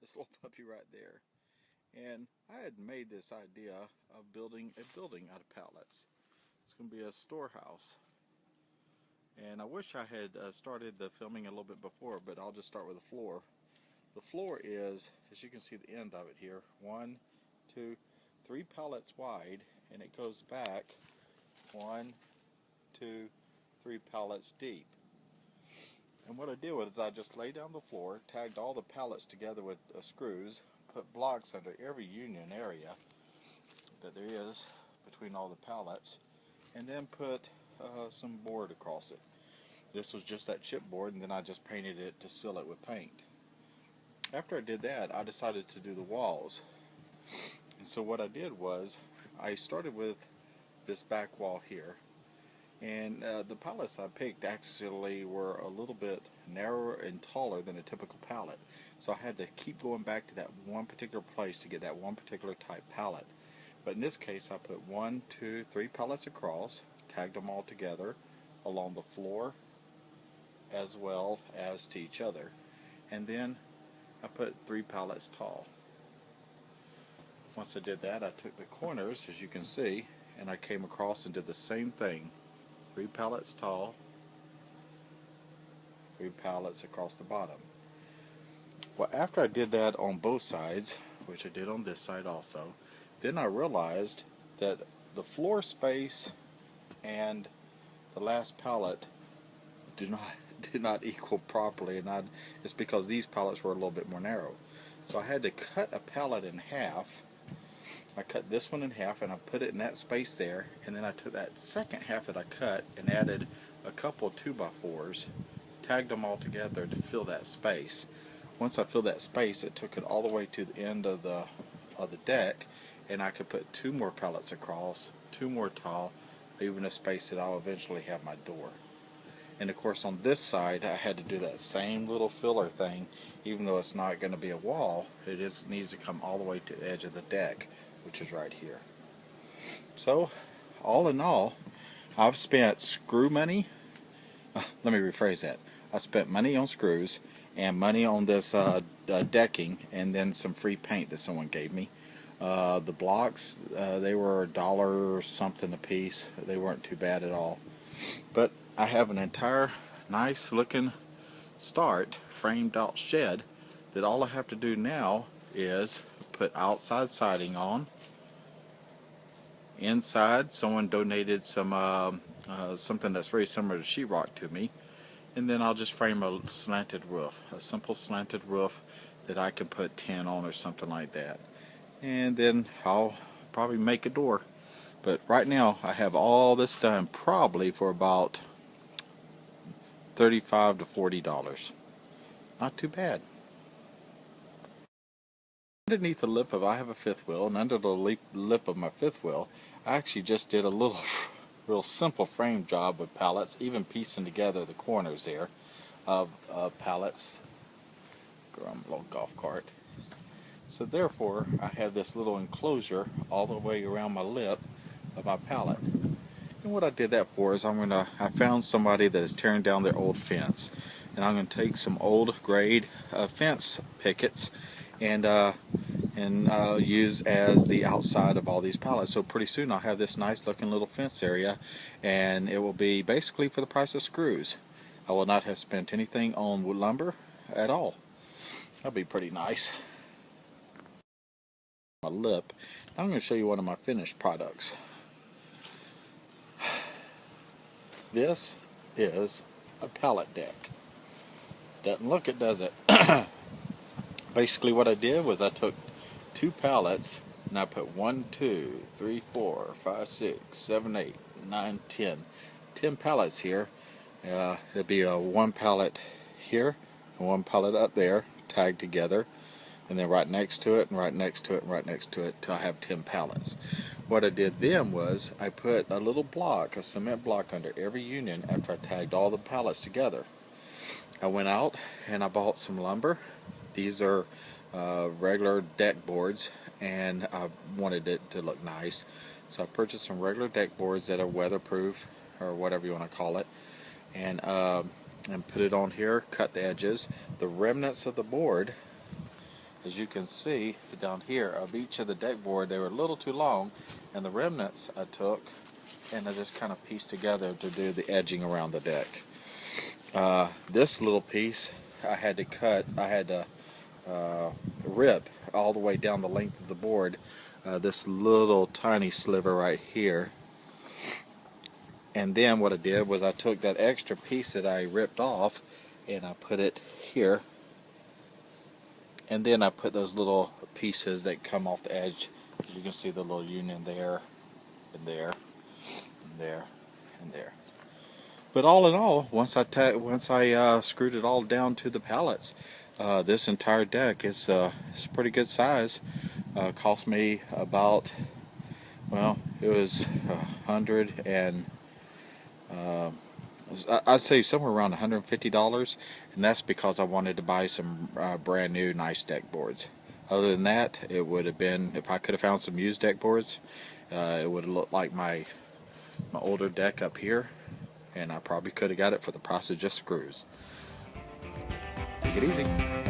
this little puppy right there. And I had made this idea of building a building out of pallets. It's going to be a storehouse. And I wish I had started the filming a little bit before, but I'll just start with the floor. The floor is, as you can see the end of it here, 1, 2, 3 pallets wide, and it goes back 1, 2, 3 pallets deep. And what I did was I just laid down the floor, tagged all the pallets together with screws, put blocks under every union area that there is between all the pallets, and then put some board across it. This was just that chipboard, and then I just painted it to seal it with paint. After I did that, I decided to do the walls. And so what I did was I started with this back wall here. And the pallets I picked actually were a little bit narrower and taller than a typical pallet. So I had to keep going back to that one particular place to get that one particular type pallet. But in this case I put 1, 2, 3 pallets across, tagged them all together along the floor as well as to each other. And then I put 3 pallets tall. Once I did that, I took the corners, as you can see, and I came across and did the same thing. 3 pallets tall, 3 pallets across the bottom. Well, after I did that on both sides, which I did on this side also, then I realized that the floor space and the last pallet did not equal properly, and it's because these pallets were a little bit more narrow. So I had to cut a pallet in half. I cut this one in half and I put it in that space there, and then I took that second half that I cut and added a couple 2x4s, tagged them all together to fill that space. Once I filled that space, it took it all the way to the end of the deck, and I could put 2 more pallets across, 2 more tall, leaving a space that I'll eventually have my door. And of course on this side I had to do that same little filler thing. Even though it's not going to be a wall, it needs to come all the way to the edge of the deck, which is right here. So all in all, I've spent screw money. Let me rephrase that. I spent money on screws and money on this decking, and then some free paint that someone gave me. The blocks, they were $1 something a piece. They weren't too bad at all. But I have an entire nice looking start framed out shed that all I have to do now is put outside siding on. Inside, someone donated some something that's very similar to sheetrock to me, and then I'll just frame a slanted roof, a simple slanted roof that I can put tin on or something like that, and then I'll probably make a door. But right now I have all this done probably for about $35 to $40. Not too bad. Underneath the lip of, I have a fifth wheel, and under the lip of my fifth wheel, I actually just did a little real simple frame job with pallets, even piecing together the corners there of pallets. I'm a little golf cart. So therefore, I have this little enclosure all the way around my lip of my pallet. And what I did that for is I found somebody that is tearing down their old fence, and I'm going to take some old grade fence pickets and use as the outside of all these pallets. So pretty soon I'll have this nice looking little fence area, and it will be basically for the price of screws. I will not have spent anything on wood lumber at all. That'll be pretty nice. My lip. Now I'm going to show you one of my finished products. This is a pallet deck. Doesn't look it, does it? Basically what I did was I took 2 pallets and I put 1, 2, 3, 4, 5, 6, 7, 8, 9, 10. 10 pallets here. There'd be a 1 pallet here and 1 pallet up there tagged together, and then right next to it and right next to it and right next to it till I have 10 pallets. What I did then was I put a little block, a cement block, under every union after I tagged all the pallets together. I went out and I bought some lumber. These are regular deck boards, and I wanted it to look nice, so I purchased some regular deck boards that are weatherproof, or whatever you want to call it, and put it on here, cut the edges. The remnants of the board, as you can see down here, of each of the deck board, they were a little too long, and the remnants I took and I just kind of pieced together to do the edging around the deck. This little piece I had to cut, I had to rip all the way down the length of the board, this little tiny sliver right here. And then what I did was I took that extra piece that I ripped off and I put it here, and then I put those little pieces that come off the edge. You can see the little union there and there and there and there. But all in all, once I screwed it all down to the pallets, this entire deck is it's a pretty good size. Cost me about, well, it was I'd say somewhere around $150, and that's because I wanted to buy some brand new nice deck boards. Other than that, it would have been, if I could have found some used deck boards, it would have looked like my older deck up here, and I probably could have got it for the price of just screws. Take it easy.